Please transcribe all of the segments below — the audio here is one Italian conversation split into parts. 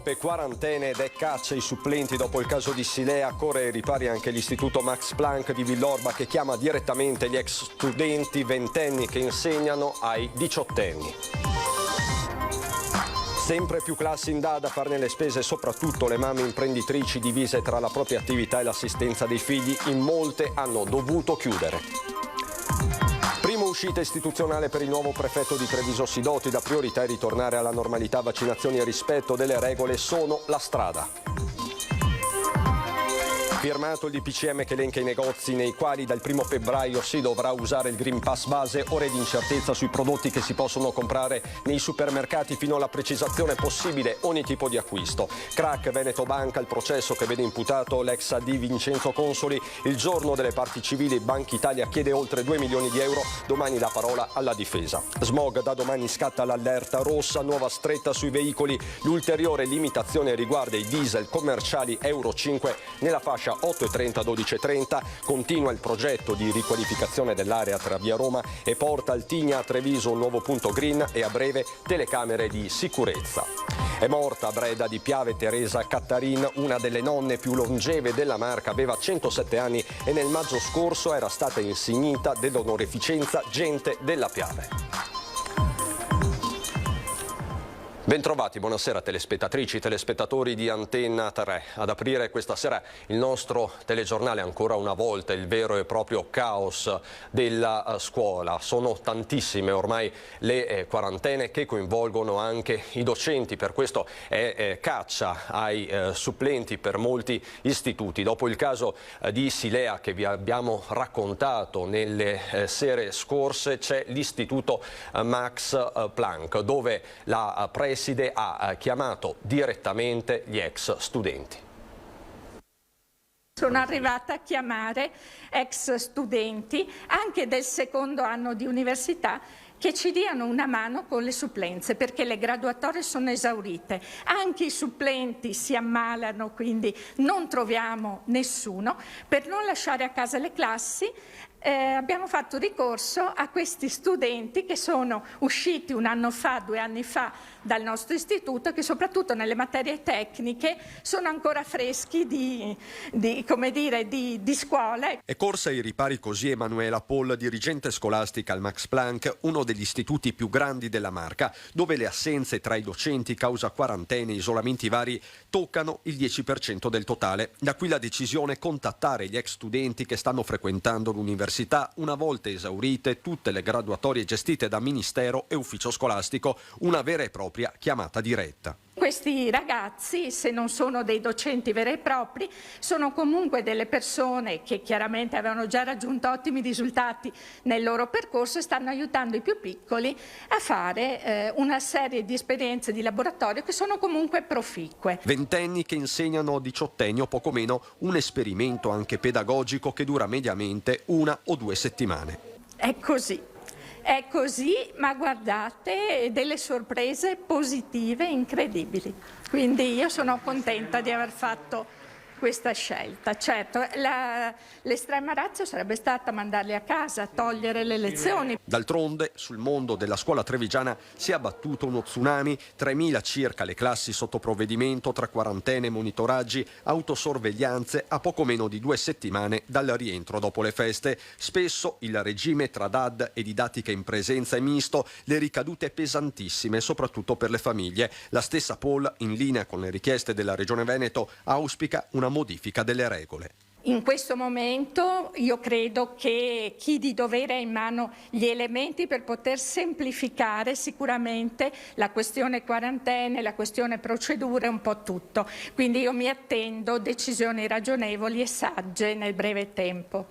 Stop e quarantene ed è caccia ai supplenti dopo il caso di Silea. Corre ai ripari anche l'istituto Max Planck di Villorba, che chiama direttamente gli ex studenti ventenni che insegnano ai diciottenni. Sempre più classi in DAD a farne le spese, soprattutto le mamme imprenditrici divise tra la propria attività e l'assistenza dei figli. In molte hanno dovuto chiudere. Prima uscita istituzionale per il nuovo prefetto di Treviso Sidoti. La priorità è ritornare alla normalità. Vaccinazioni e rispetto delle regole sono la strada. Firmato il DPCM che elenca i negozi nei quali dal 1 febbraio si dovrà usare il Green Pass base. Ore di incertezza sui prodotti che si possono comprare nei supermercati fino alla precisazione possibile ogni tipo di acquisto. Crack Veneto Banca, il processo che vede imputato l'ex AD Vincenzo Consoli. Il giorno delle parti civili, Banca Italia chiede oltre 2 milioni di euro. Domani la parola alla difesa. Smog, da domani scatta l'allerta rossa, nuova stretta sui veicoli. L'ulteriore limitazione riguarda i diesel commerciali Euro 5 nella fascia 8.30-12.30. Continua il progetto di riqualificazione dell'area tra via Roma e Porta Altigna a Treviso, un nuovo punto green e a breve telecamere di sicurezza. È morta a Breda di Piave Teresa Cattarin, una delle nonne più longeve della Marca. Aveva 107 anni e nel maggio scorso era stata insignita dell'onoreficenza Gente della Piave. Bentrovati, buonasera telespettatrici, telespettatori di Antenna 3. Ad aprire questa sera il nostro telegiornale, ancora una volta il vero e proprio caos della scuola. Sono tantissime ormai le quarantene che coinvolgono anche i docenti, per questo è caccia ai supplenti per molti istituti. Dopo il caso di Silea che vi abbiamo raccontato nelle sere scorse, c'è l'istituto Max Planck, dove la preside ha chiamato direttamente gli ex studenti. Sono arrivata a chiamare ex studenti anche del secondo anno di università che ci diano una mano con le supplenze, perché le graduatorie sono esaurite, anche i supplenti si ammalano, quindi non troviamo nessuno. Per non lasciare a casa le classi abbiamo fatto ricorso a questi studenti che sono usciti un anno fa, 2 anni fa dal nostro istituto, che soprattutto nelle materie tecniche sono ancora freschi di scuola. È corsa ai ripari così Emanuela Poll, dirigente scolastica al Max Planck, uno degli istituti più grandi della Marca, dove le assenze tra i docenti causa quarantene e isolamenti vari toccano il 10% del totale. Da qui la decisione contattare gli ex studenti che stanno frequentando l'università una volta esaurite tutte le graduatorie gestite da Ministero e Ufficio Scolastico, una vera e propria chiamata diretta. Questi ragazzi, se non sono dei docenti veri e propri, sono comunque delle persone che chiaramente avevano già raggiunto ottimi risultati nel loro percorso e stanno aiutando i più piccoli a fare una serie di esperienze di laboratorio che sono comunque proficue. Ventenni che insegnano a diciottenni o poco meno, un esperimento anche pedagogico che dura mediamente 1 o 2 settimane. È così, ma guardate, delle sorprese positive incredibili. Quindi io sono contenta di aver fatto questa scelta. Certo, l'estrema ratio sarebbe stata mandarli a casa, togliere le lezioni. D'altronde, sul mondo della scuola trevigiana si è abbattuto uno tsunami, 3.000 circa le classi sotto provvedimento tra quarantene, monitoraggi, autosorveglianze a poco meno di 2 settimane dal rientro dopo le feste. Spesso il regime tra DAD e didattica in presenza è misto, le ricadute pesantissime, soprattutto per le famiglie. La stessa Poll, in linea con le richieste della Regione Veneto, auspica una modifica delle regole. In questo momento io credo che chi di dovere ha in mano gli elementi per poter semplificare sicuramente la questione quarantene, la questione procedure, un po' tutto. Quindi io mi attendo decisioni ragionevoli e sagge nel breve tempo.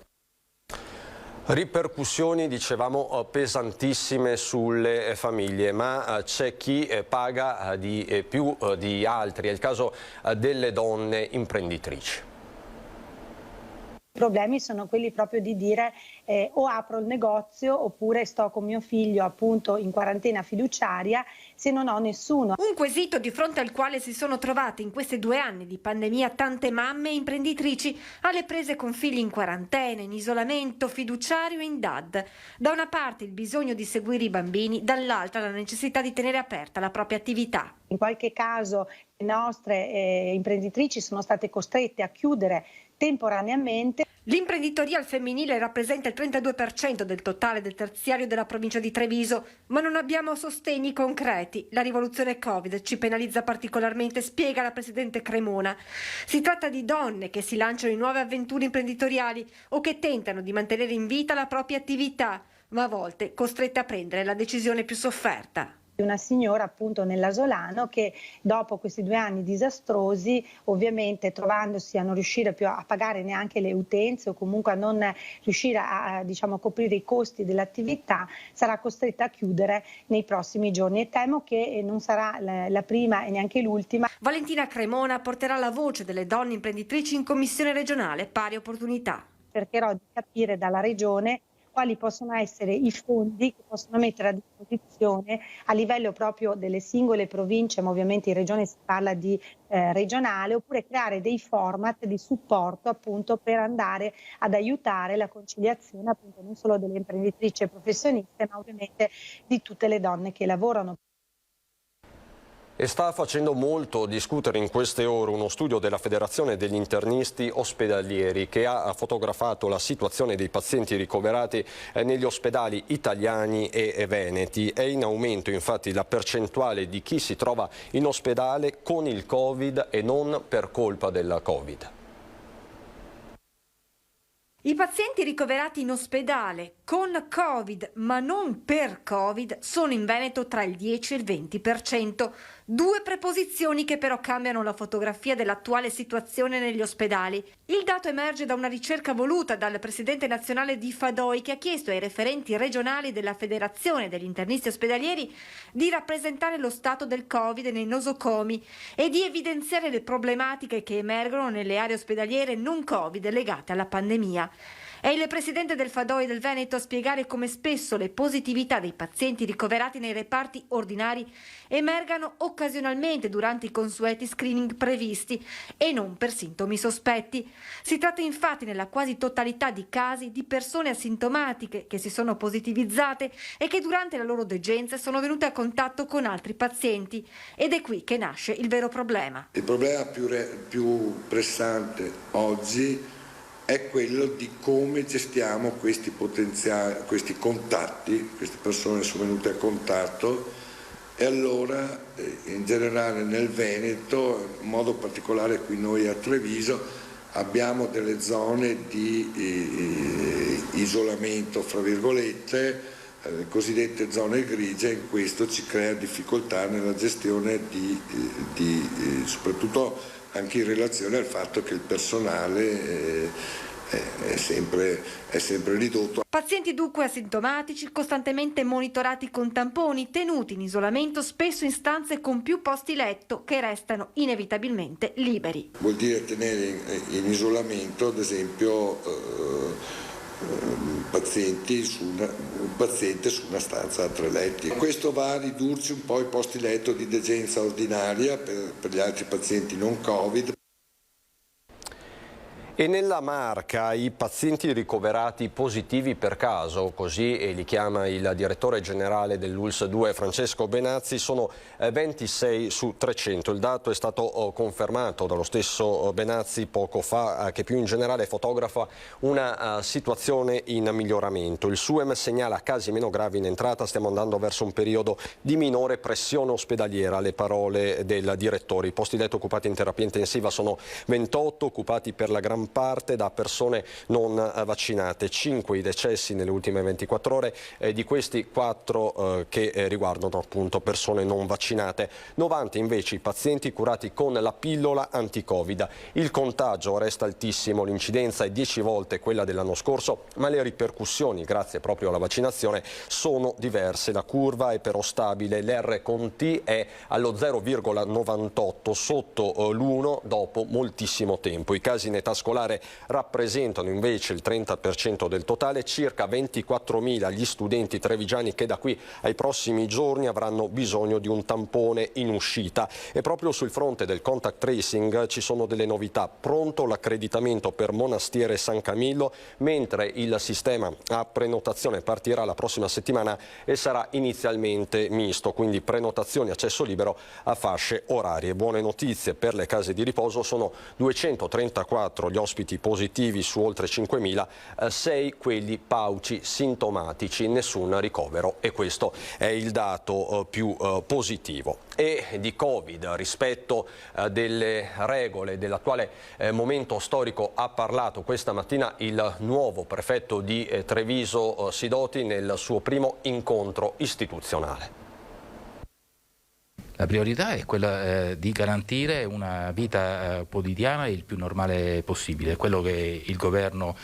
Ripercussioni, dicevamo, pesantissime sulle famiglie, ma c'è chi paga di più di altri. È il caso delle donne imprenditrici. I problemi sono quelli proprio di dire o apro il negozio oppure sto con mio figlio appunto in quarantena fiduciaria se non ho nessuno. Un quesito di fronte al quale si sono trovate in questi 2 anni di pandemia tante mamme e imprenditrici alle prese con figli in quarantena, in isolamento fiduciario e in DAD. Da una parte il bisogno di seguire i bambini, dall'altra la necessità di tenere aperta la propria attività. In qualche caso Le nostre imprenditrici sono state costrette a chiudere temporaneamente. L'imprenditoria al femminile rappresenta il 32% del totale del terziario della provincia di Treviso, ma non abbiamo sostegni concreti. La rivoluzione Covid ci penalizza particolarmente, spiega la presidente Cremona. Si tratta di donne che si lanciano in nuove avventure imprenditoriali o che tentano di mantenere in vita la propria attività, ma a volte costrette a prendere la decisione più sofferta. Una signora appunto nell'Asolano che dopo questi 2 anni disastrosi, ovviamente trovandosi a non riuscire più a pagare neanche le utenze o comunque a non riuscire a coprire i costi dell'attività, sarà costretta a chiudere nei prossimi giorni e temo che non sarà la prima e neanche l'ultima. Valentina Cremona porterà la voce delle donne imprenditrici in Commissione regionale Pari Opportunità. Cercherò di capire dalla Regione quali possono essere i fondi che possono mettere a disposizione a livello proprio delle singole province, ma ovviamente in regione si parla di regionale, oppure creare dei format di supporto appunto per andare ad aiutare la conciliazione appunto non solo delle imprenditrici e professioniste, ma ovviamente di tutte le donne che lavorano. E sta facendo molto discutere in queste ore uno studio della Federazione degli Internisti Ospedalieri che ha fotografato la situazione dei pazienti ricoverati negli ospedali italiani e veneti. È in aumento infatti la percentuale di chi si trova in ospedale con il Covid e non per colpa del Covid. I pazienti ricoverati in ospedale con Covid ma non per Covid sono in Veneto tra il 10 e il 20%. 2 preposizioni che però cambiano la fotografia dell'attuale situazione negli ospedali. Il dato emerge da una ricerca voluta dal presidente nazionale di Fadoi che ha chiesto ai referenti regionali della Federazione degli Internisti Ospedalieri di rappresentare lo stato del Covid nei nosocomi e di evidenziare le problematiche che emergono nelle aree ospedaliere non Covid legate alla pandemia. È il presidente del Fadoi del Veneto a spiegare come spesso le positività dei pazienti ricoverati nei reparti ordinari emergano occasionalmente durante i consueti screening previsti e non per sintomi sospetti. Si tratta infatti nella quasi totalità di casi di persone asintomatiche che si sono positivizzate e che durante la loro degenza sono venute a contatto con altri pazienti. Ed è qui che nasce il vero problema. Il problema più pressante oggi è quello di come gestiamo questi contatti, queste persone sono venute a contatto e allora in generale nel Veneto, in modo particolare qui noi a Treviso, abbiamo delle zone di isolamento, fra virgolette, le cosiddette zone grigie, e questo ci crea difficoltà nella gestione soprattutto anche in relazione al fatto che il personale è sempre ridotto. Pazienti dunque asintomatici, costantemente monitorati con tamponi, tenuti in isolamento, spesso in stanze con più posti letto che restano inevitabilmente liberi. Vuol dire tenere in isolamento, ad esempio, un paziente su una stanza a 3 letti. Questo va a ridurci un po' i posti letto di degenza ordinaria per gli altri pazienti non Covid. E nella Marca i pazienti ricoverati positivi per caso, così li chiama il direttore generale dell'ULSS 2 Francesco Benazzi, sono 26 su 300. Il dato è stato confermato dallo stesso Benazzi poco fa, che più in generale fotografa una situazione in miglioramento. Il SUEM segnala casi meno gravi in entrata, stiamo andando verso un periodo di minore pressione ospedaliera, le parole del direttore. I posti letto occupati in terapia intensiva sono 28, occupati per la gran parte da persone non vaccinate, 5 i decessi nelle ultime 24 ore, di questi 4 che riguardano appunto persone non vaccinate, 90 invece i pazienti curati con la pillola anti-Covid. Il contagio resta altissimo, l'incidenza è 10 volte quella dell'anno scorso, ma le ripercussioni grazie proprio alla vaccinazione sono diverse. La curva è però stabile, l'R con T è allo 0,98 sotto l'1 dopo moltissimo tempo. I casi in età scolare particolare rappresentano invece il 30% del totale, circa 24.000 gli studenti trevigiani che da qui ai prossimi giorni avranno bisogno di un tampone in uscita. E proprio sul fronte del contact tracing ci sono delle novità. Pronto l'accreditamento per Monastiere San Camillo, mentre il sistema a prenotazione partirà la prossima settimana e sarà inizialmente misto, quindi prenotazioni accesso libero a fasce orarie. Buone notizie per le case di riposo: sono 234 gli ospiti positivi su oltre 5.000, 6 quelli pauci sintomatici, nessun ricovero, e questo è il dato più positivo. E di Covid, rispetto delle regole dell'attuale momento storico, ha parlato questa mattina il nuovo prefetto di Treviso Sidoti nel suo primo incontro istituzionale. La priorità è quella di garantire una vita quotidiana il più normale possibile, quello che il governo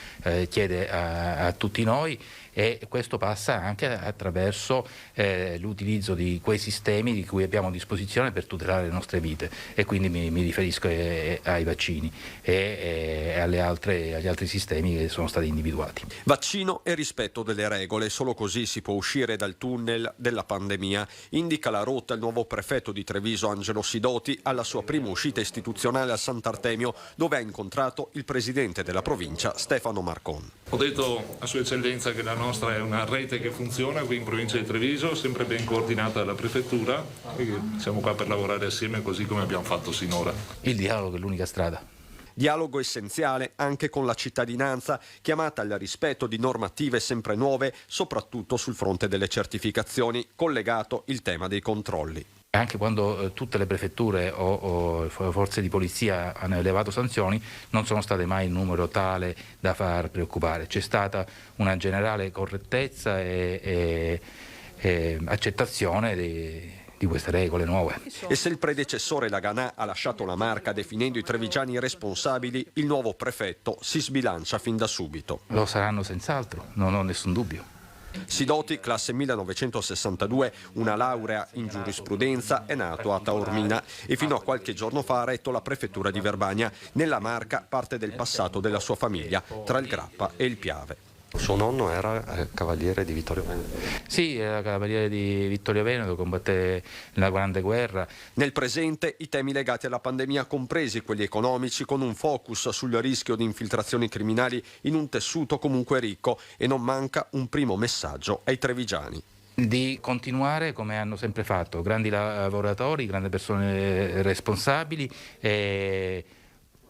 chiede a tutti noi, e questo passa anche attraverso l'utilizzo di quei sistemi di cui abbiamo a disposizione per tutelare le nostre vite, e quindi mi riferisco ai vaccini e agli altri sistemi che sono stati individuati. Vaccino e rispetto delle regole, solo così si può uscire dal tunnel della pandemia, indica la rotta il nuovo prefetto di Treviso Angelo Sidoti alla sua prima uscita istituzionale a Sant'Artemio, dove ha incontrato il presidente della provincia Stefano Marcon. Ho detto a Sua Eccellenza che la nostra è una rete che funziona qui in provincia di Treviso, sempre ben coordinata dalla prefettura, e siamo qua per lavorare assieme così come abbiamo fatto sinora. Il dialogo è l'unica strada. Dialogo essenziale anche con la cittadinanza, chiamata al rispetto di normative sempre nuove, soprattutto sul fronte delle certificazioni, collegato il tema dei controlli. Anche quando tutte le prefetture o forze di polizia hanno elevato sanzioni, non sono state mai in numero tale da far preoccupare. C'è stata una generale correttezza e accettazione di queste regole nuove. E se il predecessore Laganà ha lasciato la marca definendo i trevigiani responsabili, il nuovo prefetto si sbilancia fin da subito. Lo saranno senz'altro, non ho nessun dubbio. Sidoti, classe 1962, una laurea in giurisprudenza, è nato a Taormina e fino a qualche giorno fa ha retto la prefettura di Verbania. Nella Marca parte del passato della sua famiglia, tra il Grappa e il Piave. Suo nonno era cavaliere di Vittorio Veneto. Sì, era cavaliere di Vittorio Veneto, combatté nella Grande Guerra. Nel presente i temi legati alla pandemia, compresi quelli economici, con un focus sul rischio di infiltrazioni criminali in un tessuto comunque ricco, e non manca un primo messaggio ai trevigiani. Di continuare come hanno sempre fatto, grandi lavoratori, grandi persone responsabili, e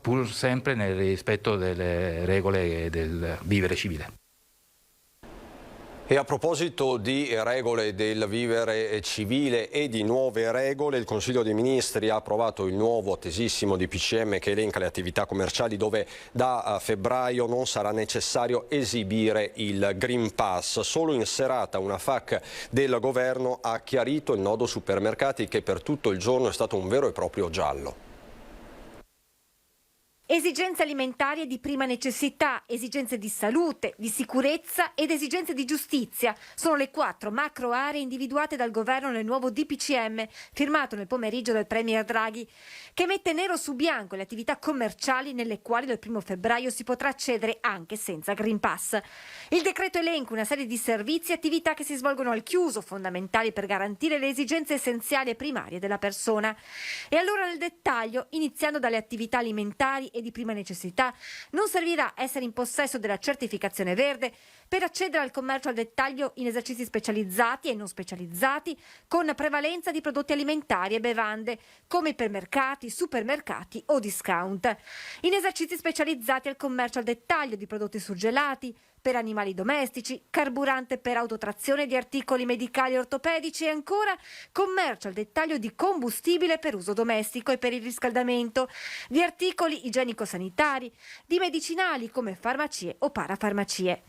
pur sempre nel rispetto delle regole del vivere civile. E a proposito di regole del vivere civile e di nuove regole, il Consiglio dei Ministri ha approvato il nuovo attesissimo DPCM che elenca le attività commerciali dove da febbraio non sarà necessario esibire il Green Pass. Solo in serata una FAQ del governo ha chiarito il nodo supermercati, che per tutto il giorno è stato un vero e proprio giallo. Esigenze alimentari di prima necessità, esigenze di salute, di sicurezza ed esigenze di giustizia sono le 4 macro aree individuate dal governo nel nuovo DPCM firmato nel pomeriggio dal Premier Draghi, che mette nero su bianco le attività commerciali nelle quali dal 1 febbraio si potrà accedere anche senza Green Pass. Il decreto elenca una serie di servizi e attività che si svolgono al chiuso, fondamentali per garantire le esigenze essenziali e primarie della persona. E allora nel dettaglio, iniziando dalle attività alimentari e di prima necessità, non servirà essere in possesso della certificazione verde per accedere al commercio al dettaglio in esercizi specializzati e non specializzati, con prevalenza di prodotti alimentari e bevande, come ipermercati, supermercati o discount. In esercizi specializzati al commercio al dettaglio di prodotti surgelati, per animali domestici, carburante per autotrazione di articoli medicali e ortopedici, e ancora commercio al dettaglio di combustibile per uso domestico e per il riscaldamento, di articoli igienico-sanitari, di medicinali come farmacie o parafarmacie.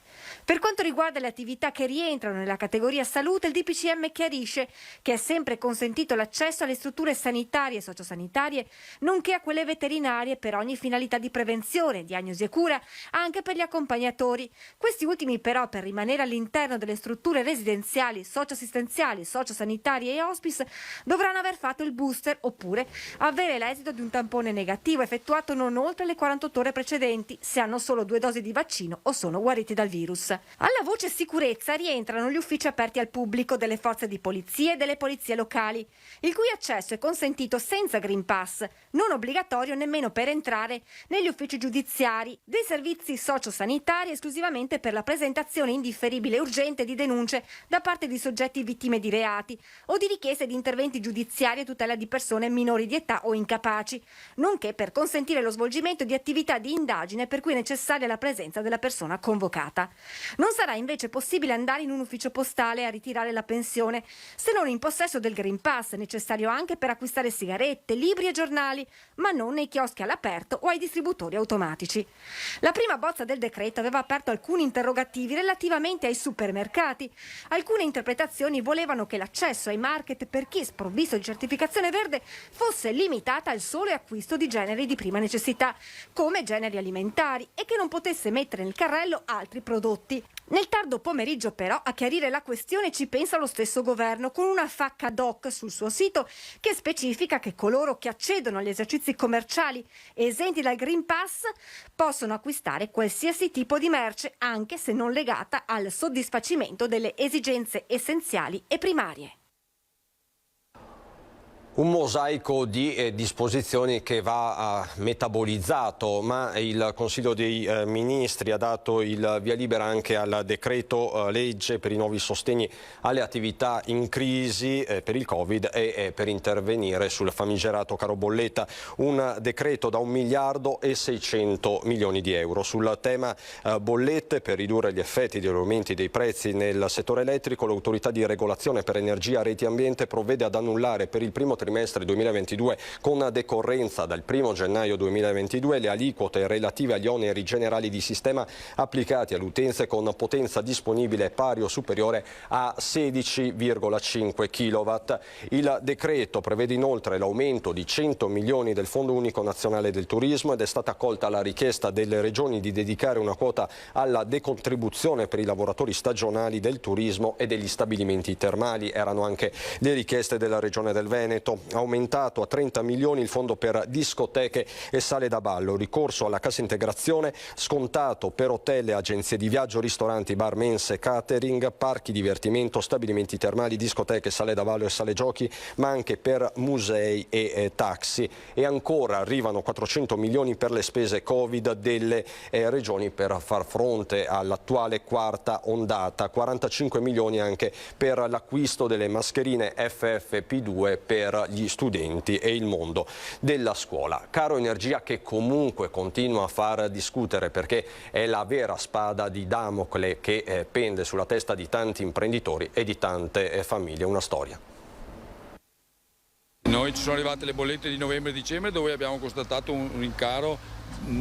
Per quanto riguarda le attività che rientrano nella categoria salute, il DPCM chiarisce che è sempre consentito l'accesso alle strutture sanitarie e sociosanitarie, nonché a quelle veterinarie per ogni finalità di prevenzione, diagnosi e cura, anche per gli accompagnatori. Questi ultimi però, per rimanere all'interno delle strutture residenziali, socioassistenziali, sociosanitarie e hospice, dovranno aver fatto il booster oppure avere l'esito di un tampone negativo effettuato non oltre le 48 ore precedenti, se hanno solo 2 dosi di vaccino o sono guariti dal virus. Alla voce sicurezza rientrano gli uffici aperti al pubblico delle forze di polizia e delle polizie locali, il cui accesso è consentito senza Green Pass, non obbligatorio nemmeno per entrare negli uffici giudiziari, dei servizi sociosanitari esclusivamente per la presentazione indifferibile e urgente di denunce da parte di soggetti vittime di reati o di richieste di interventi giudiziari a tutela di persone minori di età o incapaci, nonché per consentire lo svolgimento di attività di indagine per cui è necessaria la presenza della persona convocata. Non sarà invece possibile andare in un ufficio postale a ritirare la pensione se non in possesso del Green Pass, necessario anche per acquistare sigarette, libri e giornali, ma non nei chioschi all'aperto o ai distributori automatici. La prima bozza del decreto aveva aperto alcuni interrogativi relativamente ai supermercati. Alcune interpretazioni volevano che l'accesso ai market per chi sprovvisto di certificazione verde fosse limitata al solo acquisto di generi di prima necessità, come generi alimentari, e che non potesse mettere nel carrello altri prodotti. Nel tardo pomeriggio però a chiarire la questione ci pensa lo stesso governo con una FAQ ad hoc sul suo sito che specifica che coloro che accedono agli esercizi commerciali esenti dal Green Pass possono acquistare qualsiasi tipo di merce anche se non legata al soddisfacimento delle esigenze essenziali e primarie. Un mosaico di disposizioni che va metabolizzato, ma il Consiglio dei Ministri ha dato il via libera anche al decreto legge per i nuovi sostegni alle attività in crisi per il Covid e per intervenire sul famigerato caro bolletta. Un decreto da 1.600 milioni di euro. Sul tema bollette, per ridurre gli effetti degli aumenti dei prezzi nel settore elettrico, l'autorità di regolazione per energia, reti e ambiente provvede ad annullare per il primo trimestre 2022 con decorrenza dal 1 gennaio 2022 le aliquote relative agli oneri generali di sistema applicati alle utenze con potenza disponibile pari o superiore a 16,5 kW. Il decreto prevede inoltre l'aumento di 100 milioni del Fondo Unico Nazionale del Turismo ed è stata accolta la richiesta delle regioni di dedicare una quota alla decontribuzione per i lavoratori stagionali del turismo e degli stabilimenti termali. Erano anche le richieste della Regione del Veneto. Aumentato a 30 milioni il fondo per discoteche e sale da ballo, ricorso alla cassa integrazione scontato per hotel e agenzie di viaggio, ristoranti, bar, mense, catering, parchi divertimento, stabilimenti termali, discoteche, sale da ballo e sale giochi, ma anche per musei e taxi. E ancora arrivano 400 milioni per le spese Covid delle regioni per far fronte all'attuale quarta ondata, 45 milioni anche per l'acquisto delle mascherine FFP2 per gli studenti e il mondo della scuola. Caro energia che comunque continua a far discutere perché è la vera spada di Damocle che pende sulla testa di tanti imprenditori e di tante famiglie. Una storia. Noi ci sono arrivate le bollette di novembre e dicembre dove abbiamo constatato un rincaro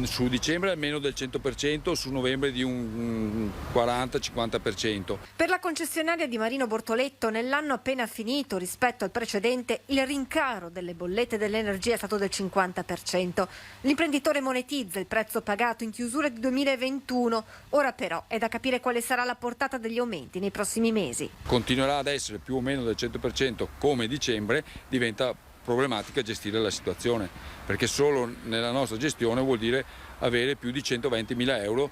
su dicembre almeno del 100%, su novembre di un 40-50%. Per la concessionaria di Marino Bortoletto nell'anno appena finito rispetto al precedente il rincaro delle bollette dell'energia è stato del 50%. L'imprenditore monetizza il prezzo pagato in chiusura di 2021, ora però è da capire quale sarà la portata degli aumenti nei prossimi mesi. Continuerà ad essere più o meno del 100% come dicembre, diventa problematica gestire la situazione, perché solo nella nostra gestione vuol dire avere più di 120.000 euro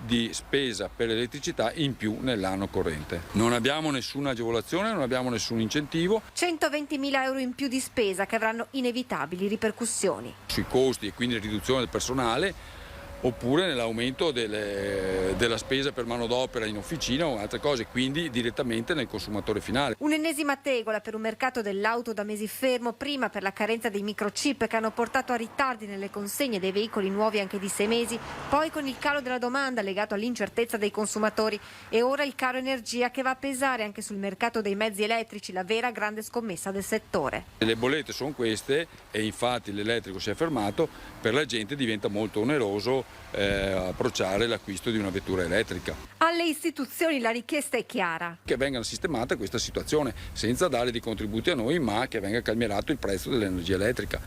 di spesa per l'elettricità in più nell'anno corrente. Non abbiamo nessuna agevolazione, non abbiamo nessun incentivo. 120.000 euro in più di spesa che avranno inevitabili ripercussioni Sui costi e quindi riduzione del personale, oppure nell'aumento della spesa per manodopera in officina o altre cose, quindi direttamente nel consumatore finale. Un'ennesima tegola per un mercato dell'auto da mesi fermo, prima per la carenza dei microchip che hanno portato a ritardi nelle consegne dei veicoli nuovi anche di 6 mesi, poi con il calo della domanda legato all'incertezza dei consumatori e ora il caro energia che va a pesare anche sul mercato dei mezzi elettrici, la vera grande scommessa del settore. Le bollette sono queste e infatti l'elettrico si è fermato, per la gente diventa molto oneroso approcciare l'acquisto di una vettura elettrica. Alle istituzioni la richiesta è chiara. Che venga sistemata questa situazione senza dare dei contributi a noi, ma che venga calmierato il prezzo dell'energia elettrica.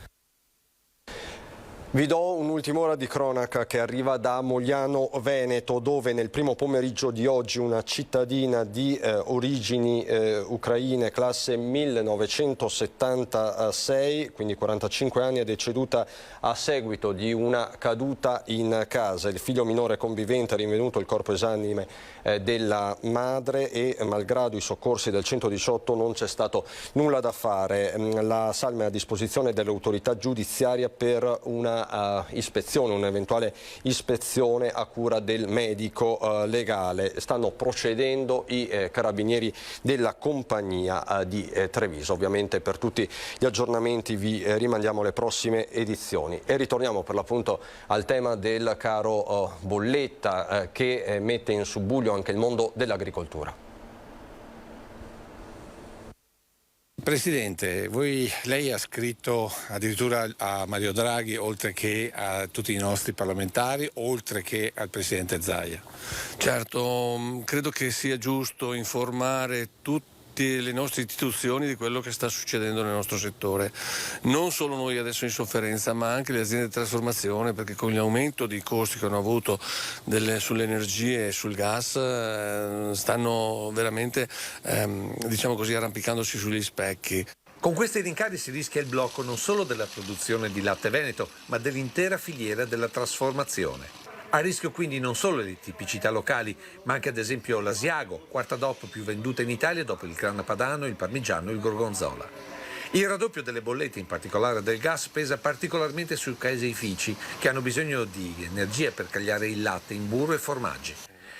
Vi do un'ultima ora di cronaca che arriva da Mogliano Veneto, dove nel primo pomeriggio di oggi una cittadina di origini ucraine, classe 1976, quindi 45 anni, è deceduta a seguito di una caduta in casa. Il figlio minore convivente ha rinvenuto il corpo esanime della madre e, malgrado i soccorsi del 118, non c'è stato nulla da fare. La salma è a disposizione dell'autorità giudiziaria per una ispezione, un'eventuale ispezione a cura del medico legale. Stanno procedendo i carabinieri della compagnia di Treviso. Ovviamente per tutti gli aggiornamenti vi rimandiamo alle prossime edizioni e ritorniamo per l'appunto al tema del caro bolletta che mette in subbuglio anche il mondo dell'agricoltura. Presidente, lei ha scritto addirittura a Mario Draghi, oltre che a tutti i nostri parlamentari, oltre che al Presidente Zaia. Certo, credo che sia giusto informare tutte le nostre istituzioni di quello che sta succedendo nel nostro settore. Non solo noi adesso in sofferenza, ma anche le aziende di trasformazione, perché con l'aumento dei costi che hanno avuto sulle energie e sul gas stanno veramente, diciamo così, arrampicandosi sugli specchi. Con questi rincari si rischia il blocco non solo della produzione di latte veneto, ma dell'intera filiera della trasformazione. A rischio quindi non solo le tipicità locali, ma anche ad esempio l'Asiago, quarta DOP più venduta in Italia dopo il Grana Padano, il Parmigiano e il Gorgonzola. Il raddoppio delle bollette, in particolare del gas, pesa particolarmente sui caseifici che hanno bisogno di energia per cagliare il latte in burro e formaggi.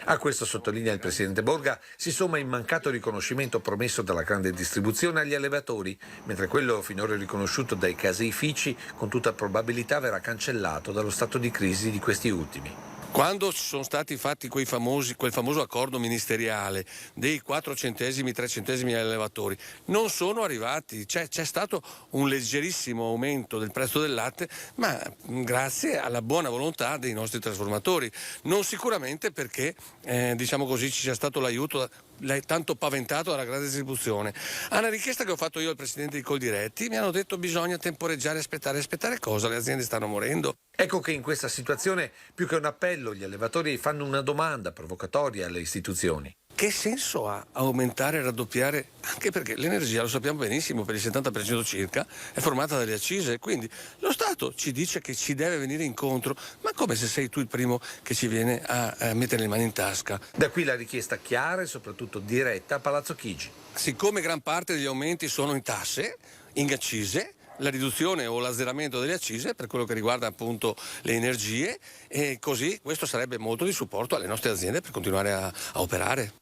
A questo, sottolinea il Presidente Borga, si somma il mancato riconoscimento promesso dalla grande distribuzione agli allevatori, mentre quello finora riconosciuto dai caseifici con tutta probabilità verrà cancellato dallo stato di crisi di questi ultimi. Quando sono stati fatti quel famoso accordo ministeriale dei 4 centesimi, 3 centesimi agli allevatori, non sono arrivati, c'è stato un leggerissimo aumento del prezzo del latte, ma grazie alla buona volontà dei nostri trasformatori, non sicuramente perché diciamo così ci sia stato l'aiuto tanto paventato dalla grande distribuzione. A una richiesta che ho fatto io al Presidente di Coldiretti mi hanno detto bisogna temporeggiare, aspettare cosa? Le aziende stanno morendo. Ecco che in questa situazione, più che un appello, gli allevatori fanno una domanda provocatoria alle istituzioni. Che senso ha aumentare e raddoppiare? Anche perché l'energia, lo sappiamo benissimo, per il 70% circa è formata dalle accise, quindi lo Stato ci dice che ci deve venire incontro, ma come se sei tu il primo che ci viene a mettere le mani in tasca. Da qui la richiesta chiara e soprattutto diretta a Palazzo Chigi. Siccome gran parte degli aumenti sono in tasse, in accise, la riduzione o l'azzeramento delle accise per quello che riguarda appunto le energie, e così questo sarebbe molto di supporto alle nostre aziende per continuare a operare.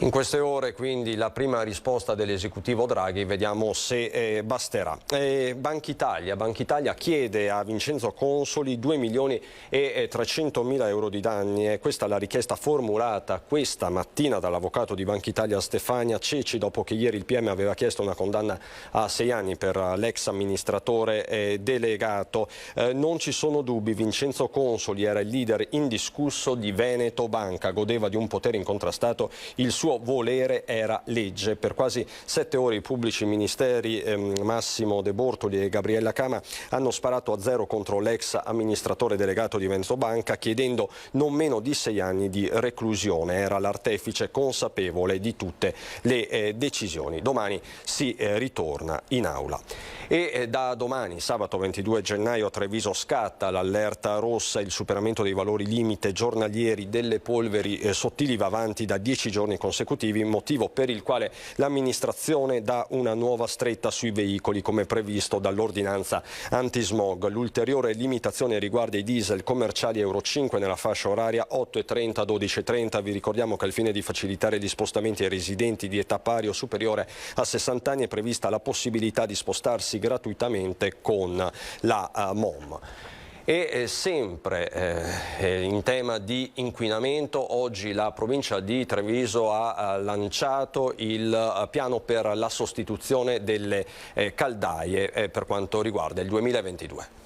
In queste ore quindi la prima risposta dell'esecutivo Draghi, vediamo se basterà. Banca Italia chiede a Vincenzo Consoli 2.300.000 euro di danni. È questa la richiesta formulata questa mattina dall'avvocato di Banca Italia Stefania Ceci, dopo che ieri il PM aveva chiesto una condanna a 6 anni per l'ex amministratore delegato. Non ci sono dubbi, Vincenzo Consoli era il leader indiscusso di Veneto Banca, godeva di un potere incontrastato, il suo volere era legge. Per quasi 7 ore i pubblici ministeri Massimo De Bortoli e Gabriella Cama hanno sparato a zero contro l'ex amministratore delegato di Veneto Banca, chiedendo non meno di 6 anni di reclusione. Era l'artefice consapevole di tutte le decisioni. Domani si ritorna in aula. E da domani, sabato 22 gennaio, a Treviso scatta l'allerta rossa. Il superamento dei valori limite giornalieri delle polveri sottili va avanti da 10 giorni consecutivi, motivo per il quale l'amministrazione dà una nuova stretta sui veicoli come previsto dall'ordinanza antismog. L'ulteriore limitazione riguarda i diesel commerciali Euro 5 nella fascia oraria 8.30 12.30. Vi ricordiamo che al fine di facilitare gli spostamenti ai residenti di età pari o superiore a 60 anni è prevista la possibilità di spostarsi gratuitamente con la MOM. E sempre in tema di inquinamento, oggi la provincia di Treviso ha lanciato il piano per la sostituzione delle caldaie per quanto riguarda il 2022.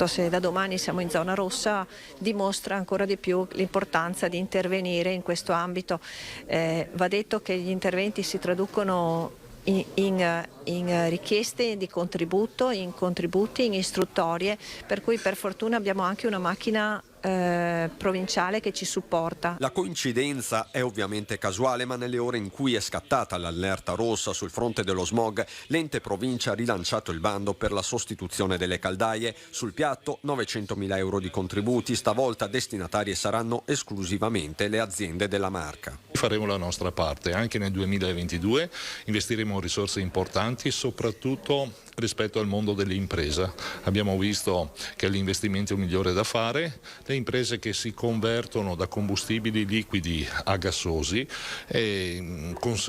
Se da domani siamo in zona rossa dimostra ancora di più l'importanza di intervenire in questo ambito. Va detto che gli interventi si traducono in richieste di contributo, in contributi, in istruttorie, per cui per fortuna abbiamo anche una macchina provinciale che ci supporta. La coincidenza è ovviamente casuale, ma nelle ore in cui è scattata l'allerta rossa sul fronte dello smog, l'ente provincia ha rilanciato il bando per la sostituzione delle caldaie. Sul piatto 900.000 euro di contributi, stavolta destinatarie saranno esclusivamente le aziende della Marca. Faremo la nostra parte, anche nel 2022 investiremo risorse importanti, soprattutto rispetto al mondo dell'impresa. Abbiamo visto che l'investimento migliore da fare, le imprese che si convertono da combustibili liquidi a gassosi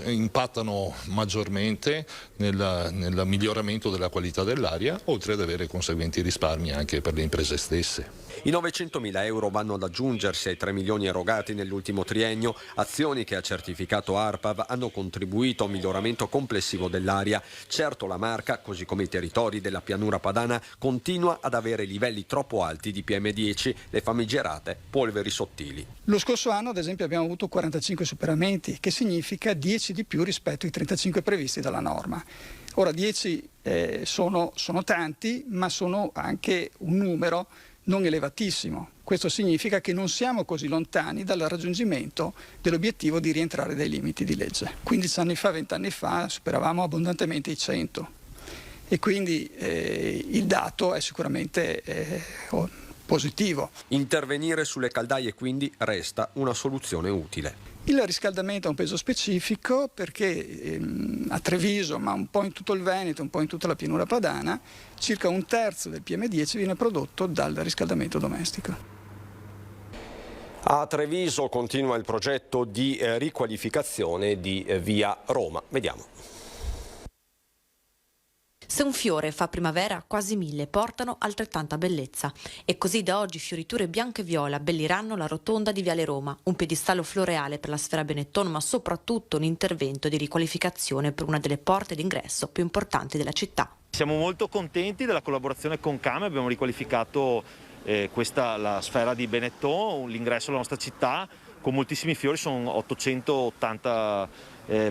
impattano maggiormente nel miglioramento della qualità dell'aria, oltre ad avere conseguenti risparmi anche per le imprese stesse. I 900.000 euro vanno ad aggiungersi ai 3 milioni erogati nell'ultimo triennio, azioni che ha certificato ARPAV hanno contribuito a un miglioramento complessivo dell'aria. Certo la Marca, così come i territori della pianura padana, continua ad avere livelli troppo alti di PM10, le famigerate polveri sottili. Lo scorso anno, ad esempio, abbiamo avuto 45 superamenti, che significa 10 di più rispetto ai 35 previsti dalla norma. Ora 10 sono tanti, ma sono anche un numero non elevatissimo. Questo significa che non siamo così lontani dal raggiungimento dell'obiettivo di rientrare dai limiti di legge. 15 anni fa, 20 anni fa superavamo abbondantemente i 100 e quindi il dato è sicuramente positivo. Intervenire sulle caldaie quindi resta una soluzione utile. Il riscaldamento ha un peso specifico perché a Treviso, ma un po' in tutto il Veneto, un po' in tutta la pianura padana, circa un terzo del PM10 viene prodotto dal riscaldamento domestico. A Treviso continua il progetto di riqualificazione di via Roma. Vediamo. Se un fiore fa primavera, quasi 1000 portano altrettanta bellezza. E così da oggi fioriture bianco e viola abbelliranno la rotonda di Viale Roma, un piedistallo floreale per la sfera Benetton, ma soprattutto un intervento di riqualificazione per una delle porte d'ingresso più importanti della città. Siamo molto contenti della collaborazione con Came, abbiamo riqualificato la sfera di Benetton, l'ingresso alla nostra città, con moltissimi fiori, sono 880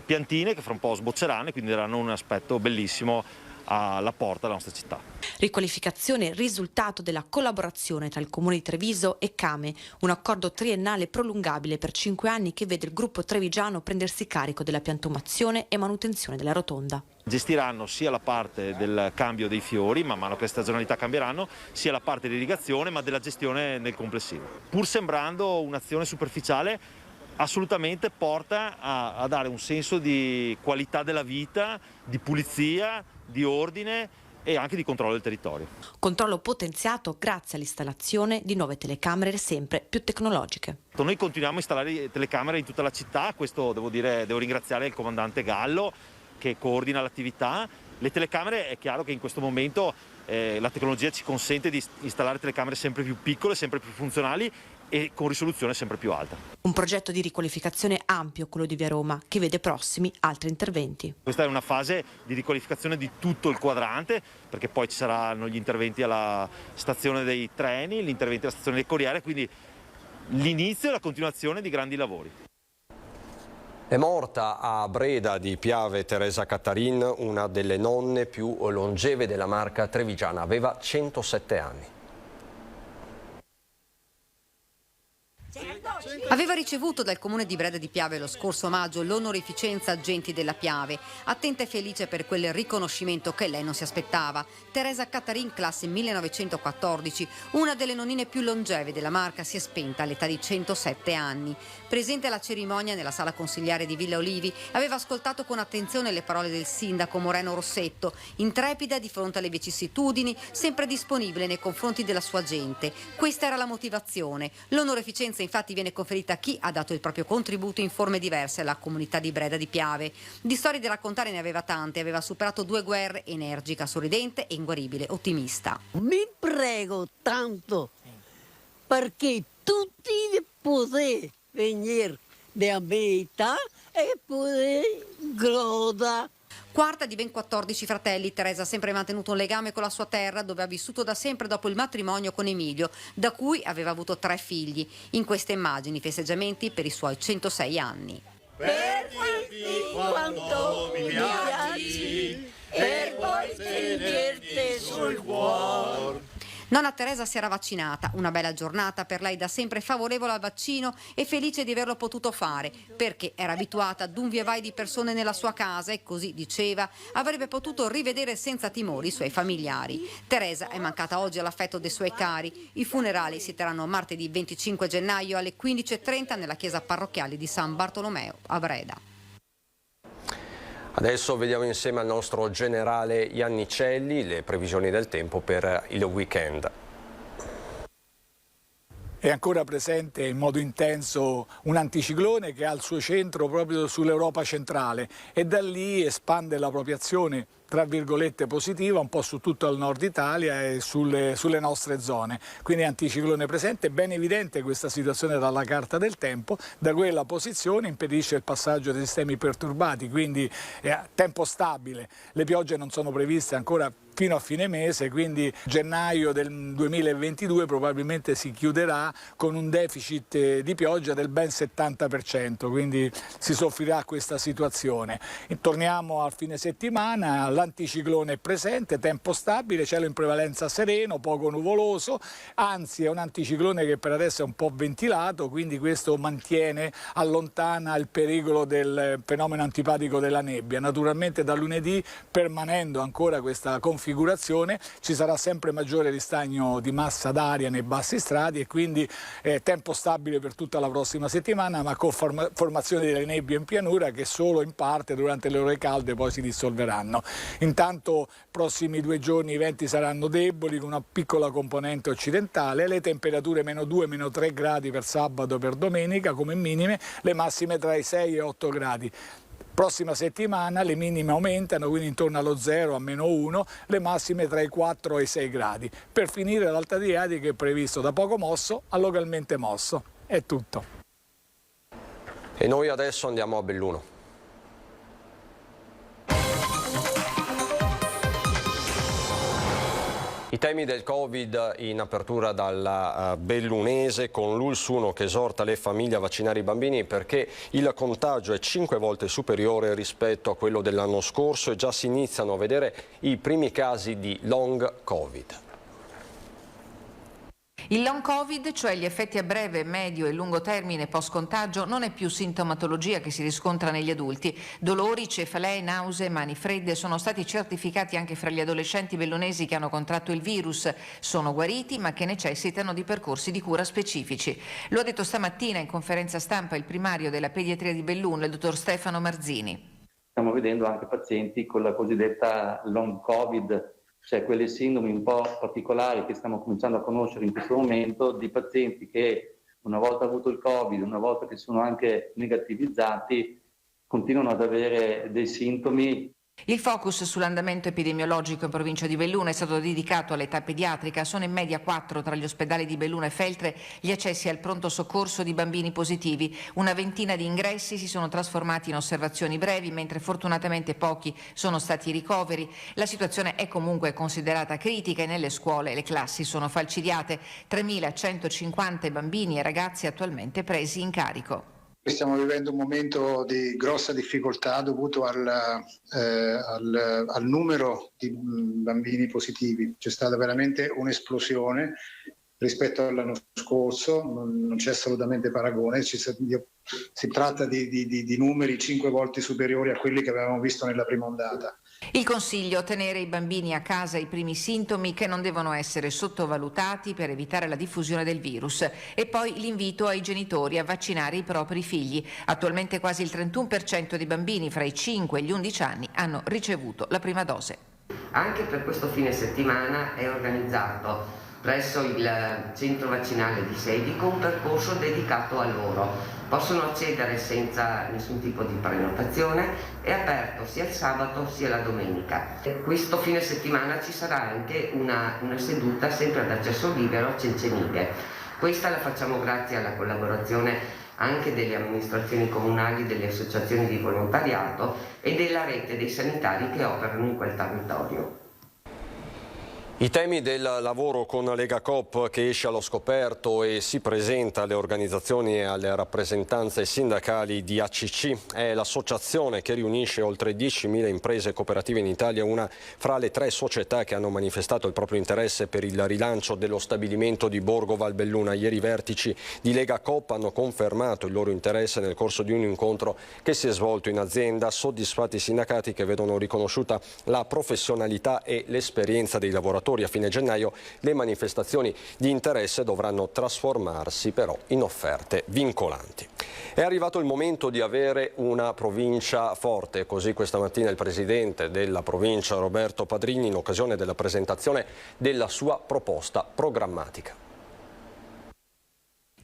piantine che fra un po' sbocceranno e quindi daranno un aspetto bellissimo alla porta della nostra città. Riqualificazione risultato della collaborazione tra il Comune di Treviso e Came, un accordo triennale prolungabile per 5 anni che vede il gruppo trevigiano prendersi carico della piantumazione e manutenzione della rotonda. Gestiranno sia la parte del cambio dei fiori, man mano che le stagionalità cambieranno, sia la parte di irrigazione, ma della gestione nel complessivo. Pur sembrando un'azione superficiale, assolutamente porta a dare un senso di qualità della vita, di pulizia, di ordine e anche di controllo del territorio. Controllo potenziato grazie all'installazione di nuove telecamere sempre più tecnologiche. Noi continuiamo a installare telecamere in tutta la città, questo devo ringraziare il comandante Gallo che coordina l'attività. Le telecamere, è chiaro che in questo momento la tecnologia ci consente di installare telecamere sempre più piccole, sempre più funzionali e con risoluzione sempre più alta. Un progetto di riqualificazione ampio, quello di Via Roma, che vede prossimi altri interventi. Questa è una fase di riqualificazione di tutto il quadrante, perché poi ci saranno gli interventi alla stazione dei treni, gli interventi alla stazione del Corriere, quindi l'inizio e la continuazione di grandi lavori. È morta a Breda di Piave Teresa Cattarin, una delle nonne più longeve della Marca trevigiana. Aveva 107 anni. Aveva ricevuto dal comune di Breda di Piave lo scorso maggio l'onorificenza Agenti della Piave, attenta e felice per quel riconoscimento che lei non si aspettava. Teresa Cattarin, classe 1914, una delle nonnine più longeve della Marca, si è spenta all'età di 107 anni. Presente alla cerimonia nella sala consigliare di Villa Olivi, aveva ascoltato con attenzione le parole del sindaco Moreno Rossetto, intrepida di fronte alle vicissitudini, sempre disponibile nei confronti della sua gente. Questa era la motivazione. L'onorificenza infatti viene conferita a chi ha dato il proprio contributo in forme diverse alla comunità di Breda di Piave. Di storie da raccontare ne aveva tante, aveva superato 2 guerre, energica, sorridente e inguaribile, ottimista. Mi prego tanto perché tutti potete venire da mia età e potete godere. Quarta di ben 14 fratelli, Teresa ha sempre mantenuto un legame con la sua terra dove ha vissuto da sempre dopo il matrimonio con Emilio, da cui aveva avuto 3 figli. In queste immagini, festeggiamenti per i suoi 106 anni. per dirti quanto mi piaci, per poi stringerti sul cuore. Nonna Teresa si era vaccinata, una bella giornata per lei, da sempre favorevole al vaccino e felice di averlo potuto fare, perché era abituata ad un via vai di persone nella sua casa e, così diceva, avrebbe potuto rivedere senza timori i suoi familiari. Teresa è mancata oggi all'affetto dei suoi cari. I funerali si terranno martedì 25 gennaio alle 15:30 nella chiesa parrocchiale di San Bartolomeo a Breda. Adesso vediamo insieme al nostro generale Iannicelli le previsioni del tempo per il weekend. È ancora presente in modo intenso un anticiclone che ha il suo centro proprio sull'Europa centrale e da lì espande la propria azione, tra virgolette, positiva un po' su tutto il nord Italia e sulle nostre zone. Quindi anticiclone presente, ben evidente questa situazione dalla carta del tempo, da quella posizione impedisce il passaggio dei sistemi perturbati, quindi tempo stabile. Le piogge non sono previste ancora fino a fine mese, quindi gennaio del 2022 probabilmente si chiuderà con un deficit di pioggia del ben 70%, quindi si soffrirà questa situazione. E torniamo al fine settimana, l'anticiclone è presente, tempo stabile, cielo in prevalenza sereno, poco nuvoloso, anzi è un anticiclone che per adesso è un po' ventilato, quindi questo mantiene, allontana il pericolo del fenomeno antipatico della nebbia. Naturalmente da lunedì, permanendo ancora questa configurazione, ci sarà sempre maggiore ristagno di massa d'aria nei bassi strati e quindi tempo stabile per tutta la prossima settimana, ma con formazione delle nebbie in pianura che solo in parte durante le ore calde poi si dissolveranno. Intanto prossimi 2 giorni i venti saranno deboli con una piccola componente occidentale, le temperature -2, -3 gradi per sabato e per domenica come minime, le massime tra i 6 e 8 gradi. Prossima settimana le minime aumentano, quindi intorno allo 0 a -1, le massime tra i 4 e i 6 gradi. Per finire l'alta adriatica è previsto da poco mosso a localmente mosso. È tutto. E noi adesso andiamo a Belluno. I temi del Covid in apertura dalla bellunese con l'ULSS 1 che esorta le famiglie a vaccinare i bambini perché il contagio è 5 volte superiore rispetto a quello dell'anno scorso e già si iniziano a vedere i primi casi di long Covid. Il long Covid, cioè gli effetti a breve, medio e lungo termine post-contagio, non è più sintomatologia che si riscontra negli adulti. Dolori, cefalee, nausee, mani fredde sono stati certificati anche fra gli adolescenti bellunesi che hanno contratto il virus. Sono guariti ma che necessitano di percorsi di cura specifici. Lo ha detto stamattina in conferenza stampa il primario della pediatria di Belluno, il dottor Stefano Marzini. Stiamo vedendo anche pazienti con la cosiddetta long Covid, cioè quelle sindromi un po' particolari che stiamo cominciando a conoscere in questo momento, di pazienti che una volta avuto il Covid, una volta che sono anche negativizzati, continuano ad avere dei sintomi. Il focus sull'andamento epidemiologico in provincia di Belluno è stato dedicato all'età pediatrica. Sono in media 4 tra gli ospedali di Belluno e Feltre gli accessi al pronto soccorso di bambini positivi. Una ventina di ingressi si sono trasformati in osservazioni brevi, mentre fortunatamente pochi sono stati ricoveri. La situazione è comunque considerata critica e nelle scuole le classi sono falcidiate. 3.150 bambini e ragazzi attualmente presi in carico. Stiamo vivendo un momento di grossa difficoltà dovuto al numero di bambini positivi. C'è stata veramente un'esplosione rispetto all'anno scorso, non c'è assolutamente paragone, si tratta di numeri 5 volte superiori a quelli che avevamo visto nella prima ondata. Il consiglio: tenere i bambini a casa i primi sintomi che non devono essere sottovalutati per evitare la diffusione del virus, e poi l'invito ai genitori a vaccinare i propri figli. Attualmente quasi il 31% dei bambini fra i 5 e gli 11 anni hanno ricevuto la prima dose. Anche per questo fine settimana è organizzato presso il centro vaccinale di Sedico un percorso dedicato a loro. Possono accedere senza nessun tipo di prenotazione, è aperto sia il sabato sia la domenica. Questo fine settimana ci sarà anche una seduta sempre ad accesso libero a Cencenighe. Questa la facciamo grazie alla collaborazione anche delle amministrazioni comunali, delle associazioni di volontariato e della rete dei sanitari che operano in quel territorio. I temi del lavoro con Lega Coop che esce allo scoperto e si presenta alle organizzazioni e alle rappresentanze sindacali di ACC. È l'associazione che riunisce oltre 10.000 imprese cooperative in Italia, una fra le 3 società che hanno manifestato il proprio interesse per il rilancio dello stabilimento di Borgo Valbelluna. Ieri i vertici di Lega Coop hanno confermato il loro interesse nel corso di un incontro che si è svolto in azienda, soddisfatti i sindacati che vedono riconosciuta la professionalità e l'esperienza dei lavoratori. A fine gennaio le manifestazioni di interesse dovranno trasformarsi però in offerte vincolanti. È arrivato il momento di avere una provincia forte, così questa mattina il presidente della provincia Roberto Padrini in occasione della presentazione della sua proposta programmatica.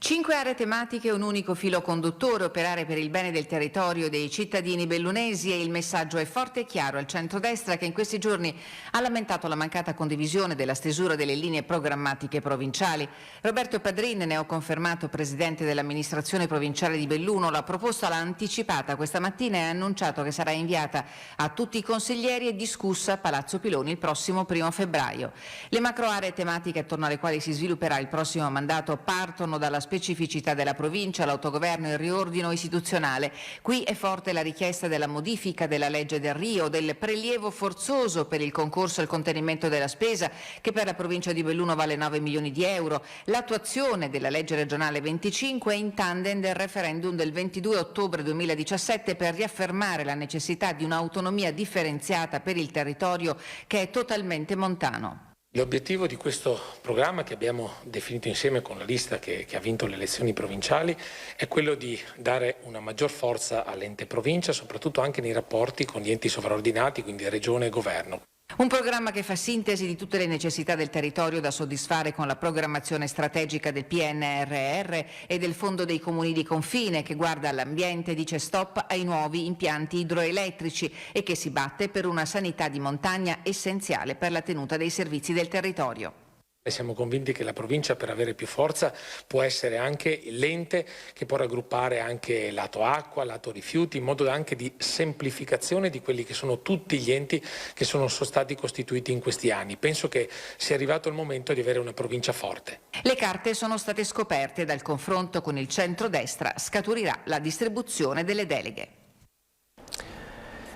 5 aree tematiche, un unico filo conduttore, operare per il bene del territorio dei cittadini bellunesi, e il messaggio è forte e chiaro al centrodestra che in questi giorni ha lamentato la mancata condivisione della stesura delle linee programmatiche provinciali. Roberto Padrini, neoconfermato presidente dell'amministrazione provinciale di Belluno, la proposta l'ha anticipata questa mattina e ha annunciato che sarà inviata a tutti i consiglieri e discussa a Palazzo Piloni il prossimo 1 febbraio. Le macro aree tematiche attorno alle quali si svilupperà il prossimo mandato partono dalla specificità della provincia, l'autogoverno e il riordino istituzionale. Qui è forte la richiesta della modifica della legge del Rio, del prelievo forzoso per il concorso al contenimento della spesa, che per la provincia di Belluno vale 9 milioni di euro, l'attuazione della legge regionale 25 e in tandem del referendum del 22 ottobre 2017 per riaffermare la necessità di un'autonomia differenziata per il territorio che è totalmente montano. L'obiettivo di questo programma, che abbiamo definito insieme con la lista che ha vinto le elezioni provinciali, è quello di dare una maggior forza all'ente provincia, soprattutto anche nei rapporti con gli enti sovraordinati, quindi regione e governo. Un programma che fa sintesi di tutte le necessità del territorio da soddisfare con la programmazione strategica del PNRR e del Fondo dei Comuni di Confine, che guarda all'ambiente e dice stop ai nuovi impianti idroelettrici e che si batte per una sanità di montagna essenziale per la tenuta dei servizi del territorio. Siamo convinti che la provincia, per avere più forza, può essere anche l'ente che può raggruppare anche lato acqua, lato rifiuti, in modo anche di semplificazione di quelli che sono tutti gli enti che sono stati costituiti in questi anni. Penso che sia arrivato il momento di avere una provincia forte. Le carte sono state scoperte, dal confronto con il centrodestra scaturirà la distribuzione delle deleghe.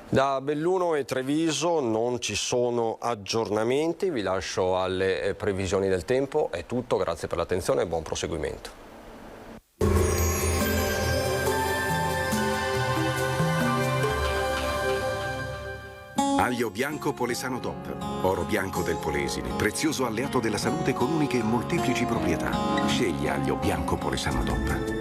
Da Belluno e Treviso non ci sono aggiornamenti, vi lascio alle previsioni del tempo, è tutto, grazie per l'attenzione e buon proseguimento. Aglio bianco Polesano DOP, oro bianco del Polesine, prezioso alleato della salute con uniche e molteplici proprietà. Scegli aglio bianco Polesano DOP.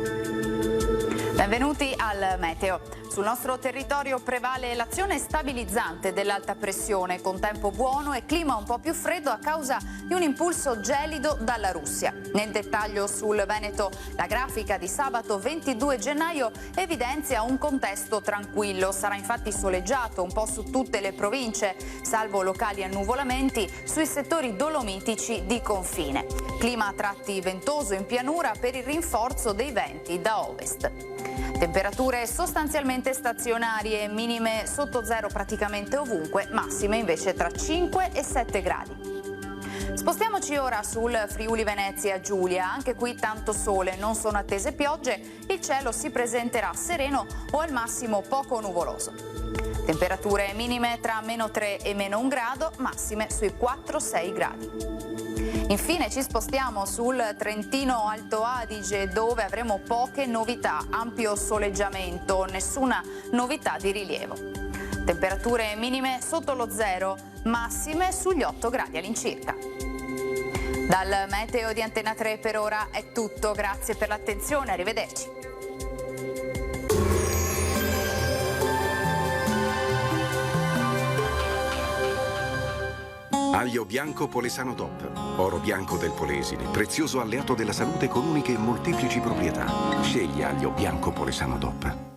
Benvenuti al Meteo. Sul nostro territorio prevale l'azione stabilizzante dell'alta pressione, con tempo buono e clima un po' più freddo a causa di un impulso gelido dalla Russia. Nel dettaglio sul Veneto, la grafica di sabato 22 gennaio evidenzia un contesto tranquillo. Sarà infatti soleggiato un po' su tutte le province, salvo locali annuvolamenti sui settori dolomitici di confine. Clima a tratti ventoso in pianura per il rinforzo dei venti da ovest. Temperature sostanzialmente stazionarie, minime sotto zero praticamente ovunque, massime invece tra 5 e 7 gradi. Spostiamoci ora sul Friuli Venezia Giulia, anche qui tanto sole, non sono attese piogge, il cielo si presenterà sereno o al massimo poco nuvoloso. Temperature minime tra -3 e -1 grado, massime sui 4-6 gradi. Infine ci spostiamo sul Trentino Alto Adige, dove avremo poche novità, ampio soleggiamento, nessuna novità di rilievo. Temperature minime sotto lo zero, massime sugli 8 gradi all'incirca. Dal Meteo di Antena 3 per ora è tutto, grazie per l'attenzione, arrivederci. Aglio bianco Polesano DOP, oro bianco del Polesine, prezioso alleato della salute con uniche e molteplici proprietà. Scegli aglio bianco Polesano DOP.